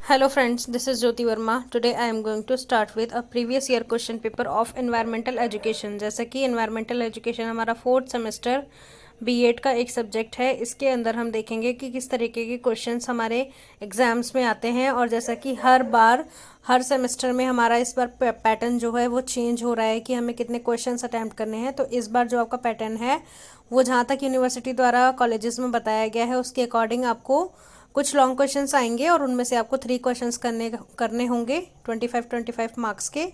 Hello friends, this is Jyoti Verma. Today I am going to start with a previous year question paper of environmental education. जैसा कि environmental education हमारा fourth semester B.Ed का एक subject है। इसके अंदर हम देखेंगे कि किस तरीके के क्वेश्चंस हमारे एग्जाम्स में आते हैं। और जैसा कि हर बार हर सेमेस्टर में हमारा इस बार पैटर्न जो है वो चेंज हो रहा है कि हमें कितने क्वेश्चंस अटैम्प्ट करने हैं। तो इस बार जो आपका पैटर्न है वो जहाँ तक यूनिवर्सिटी द्वारा कॉलेजेस में बताया गया है उसके अकॉर्डिंग आपको कुछ लॉन्ग क्वेश्चंस आएंगे और उनमें से आपको 3 क्वेश्चंस करने होंगे 25 मार्क्स के।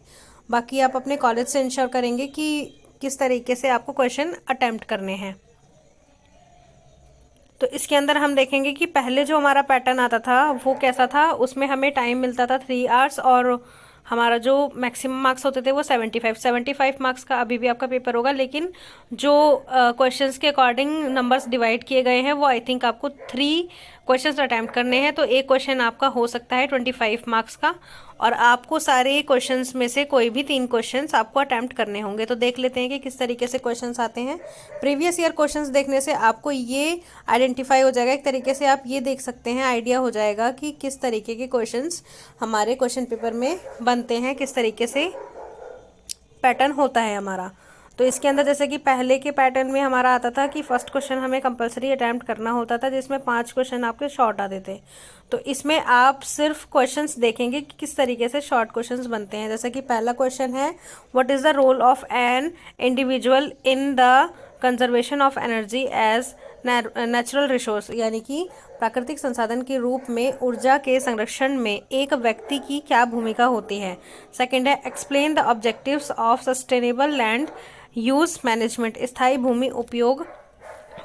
बाकी आप अपने कॉलेज से इंश्योर करेंगे कि किस तरीके से आपको क्वेश्चन अटेम्प्ट करने हैं। तो इसके अंदर हम देखेंगे कि पहले जो हमारा पैटर्न आता था वो कैसा था। उसमें हमें टाइम मिलता था 3 आवर्स और हमारा जो मैक्सिमम मार्क्स होते थे वो 75 मार्क्स का अभी भी आपका पेपर होगा। लेकिन जो क्वेश्चंस के अकॉर्डिंग नंबर्स डिवाइड किए गए हैं वो आई थिंक आपको 3 क्वेश्चंस अटैम्प्ट करने हैं। तो एक क्वेश्चन आपका हो सकता है 25 मार्क्स का और आपको सारे क्वेश्चंस में से कोई भी 3 क्वेश्चंस आपको अटैम्प्ट करने होंगे। तो देख लेते हैं कि किस तरीके से क्वेश्चंस आते हैं। प्रीवियस ईयर क्वेश्चंस देखने से आपको ये आइडेंटिफाई हो जाएगा, एक तरीके से आप ये देख सकते हैं, आइडिया हो जाएगा कि किस तरीके के क्वेश्चंस हमारे क्वेश्चन पेपर में बनते हैं, किस तरीके से पैटर्न होता है हमारा। तो इसके अंदर जैसे कि पहले के पैटर्न में हमारा आता था कि फर्स्ट क्वेश्चन हमें कंपलसरी अटैम्प्ट करना होता था जिसमें 5 क्वेश्चन आपके शॉर्ट आते थे। तो इसमें आप सिर्फ क्वेश्चंस देखेंगे कि किस तरीके से शॉर्ट क्वेश्चंस बनते हैं। जैसे कि पहला क्वेश्चन है, what is the role of an individual in the conservation of energy as natural resource, यानी कि प्राकृतिक संसाधन के रूप में ऊर्जा के संरक्षण में एक व्यक्ति की क्या भूमिका होती है। सेकंड है, explain the objectives of sustainable land use management, स्थायी भूमि उपयोग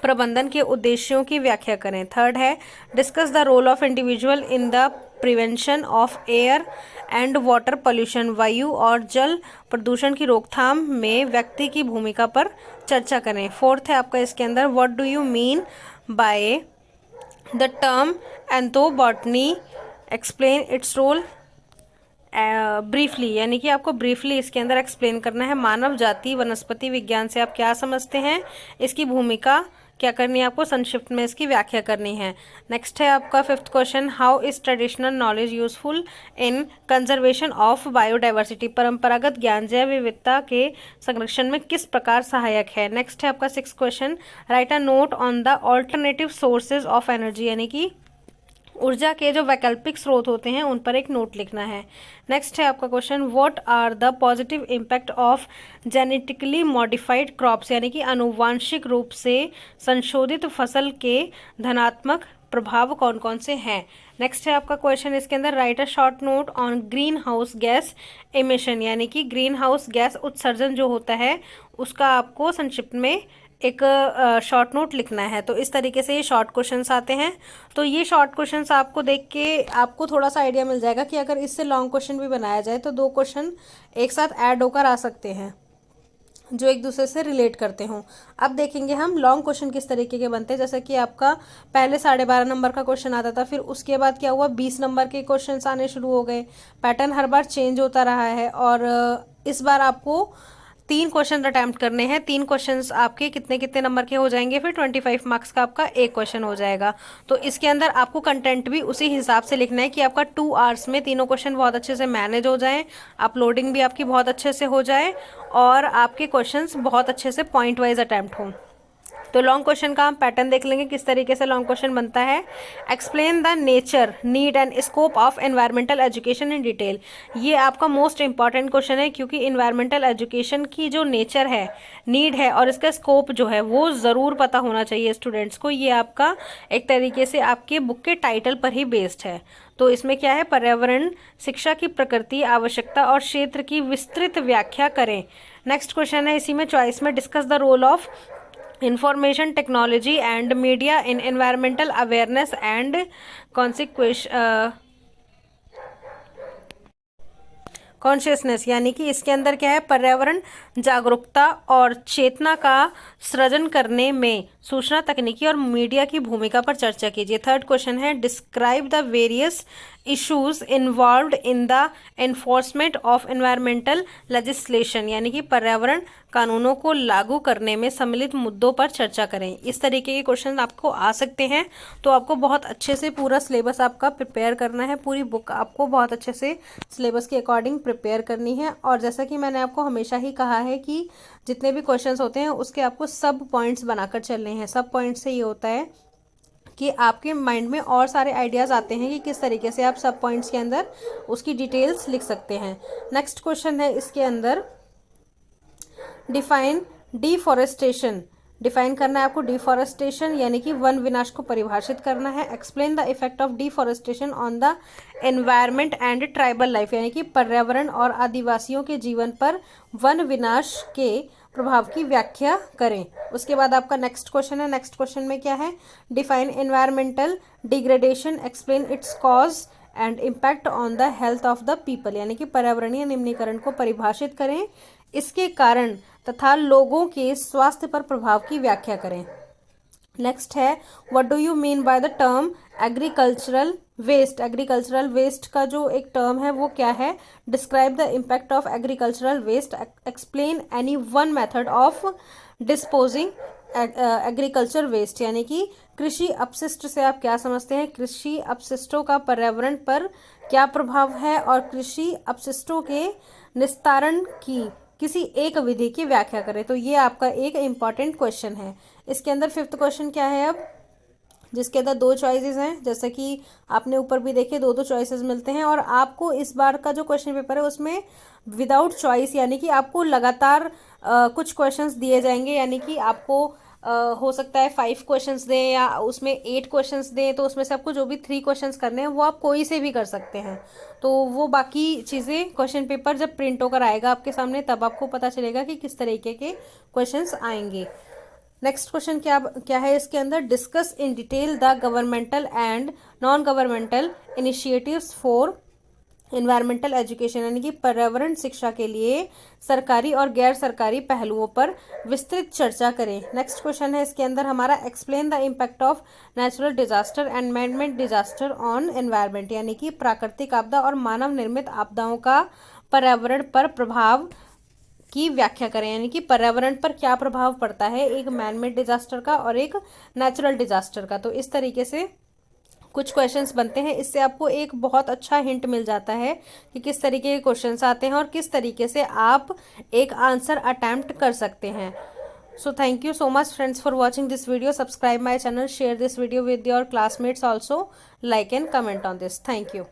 प्रबंधन के उद्देश्यों की व्याख्या करें। थर्ड है, discuss the role of individual in the prevention of air and water pollution, वायु और जल प्रदूषण की रोकथाम में व्यक्ति की भूमिका पर चर्चा करें। फोर्थ है आपका इसके अंदर, what do you mean by the term anthropobotany, explain its role briefly, यानी कि आपको ब्रीफली इसके अंदर एक्सप्लेन करना है। मानव जाति वनस्पति विज्ञान से आप क्या समझते हैं, इसकी भूमिका क्या करनी है, आपको संक्षिप्त में इसकी व्याख्या करनी है। नेक्स्ट है आपका fifth question, how is traditional knowledge useful in conservation of biodiversity, परंपरागत ज्ञान जैव विविधता के संरक्षण में किस प्रकार सहायक है। नेक्स्ट है आपका six question, right a note on the alternative sources of energy, यानी कि ऊर्जा के जो वैकल्पिक स्रोत होते हैं उन पर एक नोट लिखना है। नेक्स्ट है आपका question, what are the positive impact of genetically modified crops, यानी कि आनुवांशिक रूप से संशोधित फसल के धनात्मक प्रभाव कौन कौन से हैं। नेक्स्ट है आपका क्वेश्चन इसके अंदर, right a short note on green house gas emission, यानी कि ग्रीन हाउस गैस उत्सर्जन जो होता है उसका आपको संक्षिप्त में एक शॉर्ट नोट लिखना है। तो इस तरीके से ये शॉर्ट क्वेश्चंस आते हैं। तो ये शॉर्ट क्वेश्चंस आपको देख के आपको थोड़ा सा आइडिया मिल जाएगा कि अगर इससे लॉन्ग क्वेश्चन भी बनाया जाए तो 2 क्वेश्चन एक साथ ऐड होकर आ सकते हैं जो एक दूसरे से रिलेट करते हों। अब देखेंगे हम लॉन्ग क्वेश्चन किस तरीके के बनते हैं। जैसे कि आपका पहले 12.5 नंबर का क्वेश्चन आता था, फिर उसके बाद क्या हुआ, 20 नंबर के क्वेश्चन आने शुरू हो गए। पैटर्न हर बार चेंज होता रहा है और इस बार आपको 3 क्वेश्चन अटैम्प्ट करने हैं। 3 क्वेश्चंस आपके कितने कितने नंबर के हो जाएंगे, फिर 25 मार्क्स का आपका एक क्वेश्चन हो जाएगा। तो इसके अंदर आपको कंटेंट भी उसी हिसाब से लिखना है कि आपका 2 आवर्स में तीनों क्वेश्चन बहुत अच्छे से मैनेज हो जाएं, अपलोडिंग भी आपकी बहुत अच्छे से हो जाए और आपके क्वेश्चंस बहुत अच्छे से पॉइंट वाइज अटैम्प्ट हों। तो लॉन्ग क्वेश्चन का हम पैटर्न देख लेंगे किस तरीके से लॉन्ग क्वेश्चन बनता है। Explain the nature, need and scope of environmental education in detail, ये आपका मोस्ट इंपॉर्टेंट क्वेश्चन है क्योंकि इन्वायरमेंटल एजुकेशन की जो नेचर है, नीड है और इसका स्कोप जो है वो ज़रूर पता होना चाहिए स्टूडेंट्स को। ये आपका एक तरीके से आपके बुक के टाइटल पर ही बेस्ड है। तो इसमें क्या है, पर्यावरण, शिक्षा की प्रकृति, आवश्यकता और क्षेत्र की विस्तृत व्याख्या करें। नेक्स्ट क्वेश्चन है इसी में चॉइस में, discuss the role of information technology and media in environmental awareness and consciousness, यानी कि इसके अंदर क्या है, पर्यावरण जागरूकता और चेतना का सृजन करने में सूचना तकनीकी और मीडिया की भूमिका पर चर्चा कीजिए। थर्ड क्वेश्चन है describe the various issues involved in the enforcement of environmental legislation, यानी कि पर्यावरण कानूनों को लागू करने में सम्मिलित मुद्दों पर चर्चा करें। इस तरीके के क्वेश्चन आपको आ सकते हैं, तो आपको बहुत अच्छे से पूरा सिलेबस आपका प्रिपेयर करना है, पूरी बुक आपको बहुत अच्छे से सिलेबस के अकॉर्डिंग प्रिपेयर करनी है। और जैसा कि मैंने आपको हमेशा ही कहा है कि जितने भी क्वेश्चंस होते हैं उसके आपको सब पॉइंट्स बनाकर चलने हैं। सब पॉइंट्स से ये होता है कि आपके माइंड में और सारे आइडियाज़ आते हैं कि किस तरीके से आप सब पॉइंट्स के अंदर उसकी डिटेल्स लिख सकते हैं। नेक्स्ट क्वेश्चन है इसके अंदर डिफाइन डिफॉरेस्टेशन। डिफाइन करना है आपको डिफॉरेस्टेशन, यानी कि वन विनाश को परिभाषित करना है। Explain the effect of deforestation on the environment and tribal life, यानी कि पर्यावरण और आदिवासियों के जीवन पर वन विनाश के प्रभाव की व्याख्या करें। उसके बाद आपका नेक्स्ट क्वेश्चन है। नेक्स्ट क्वेश्चन में क्या है, define environmental degradation, explain it's cause and impact on the health of the people, यानी कि पर्यावरणीय निम्नीकरण को परिभाषित करें, इसके कारण तथा लोगों के स्वास्थ्य पर प्रभाव की व्याख्या करें। नेक्स्ट है what do you mean by the term agricultural waste. Agricultural waste का जो एक टर्म है वो क्या है, describe the impact of agricultural waste, explain any one method of disposing agriculture waste, यानी कि कृषि अपशिष्ट से आप क्या समझते हैं, कृषि अपशिष्टों का पर्यावरण पर क्या प्रभाव है, और कृषि अपशिष्टों के निस्तारण की किसी एक विधि की व्याख्या करें। तो ये आपका एक इम्पॉर्टेंट क्वेश्चन है। इसके अंदर फिफ्थ क्वेश्चन क्या है अब, जिसके अंदर दो चॉइसेस हैं, जैसे कि आपने ऊपर भी देखे दो चॉइसेस मिलते हैं, और आपको इस बार का जो क्वेश्चन पेपर है उसमें विदाउट चॉइस, यानी कि आपको लगातार कुछ क्वेश्चंस दिए जाएंगे, यानी कि आपको हो सकता है 5 क्वेश्चंस दें या उसमें 8 क्वेश्चंस दें, तो उसमें से आपको जो भी 3 क्वेश्चंस करने हैं वो आप कोई से भी कर सकते हैं। तो वो बाकी चीज़ें क्वेश्चन पेपर जब प्रिंट होकर आएगा आपके सामने तब आपको पता चलेगा कि किस तरीके के क्वेश्चंस आएंगे। नेक्स्ट क्वेश्चन क्या है इसके अंदर, discuss in detail the governmental and non governmental initiatives for environmental education, यानी कि पर्यावरण शिक्षा के लिए सरकारी और गैर सरकारी पहलुओं पर विस्तृत चर्चा करें। नेक्स्ट क्वेश्चन है इसके अंदर हमारा, explain the impact of natural disaster and man-made disaster on environment, यानी कि प्राकृतिक आपदा और मानव निर्मित आपदाओं का पर्यावरण पर प्रभाव की व्याख्या करें, यानी कि पर्यावरण पर क्या प्रभाव पड़ता है एक मैन-मेड डिजास्टर का और एक नेचुरल डिजास्टर का। तो इस तरीके से कुछ क्वेश्चंस बनते हैं, इससे आपको एक बहुत अच्छा हिंट मिल जाता है कि किस तरीके के क्वेश्चंस आते हैं और किस तरीके से आप एक आंसर अटेम्प्ट कर सकते हैं। So thank you so much friends for watching this video. Subscribe my channel, share this video with your classmates also, like and comment on this. Thank you.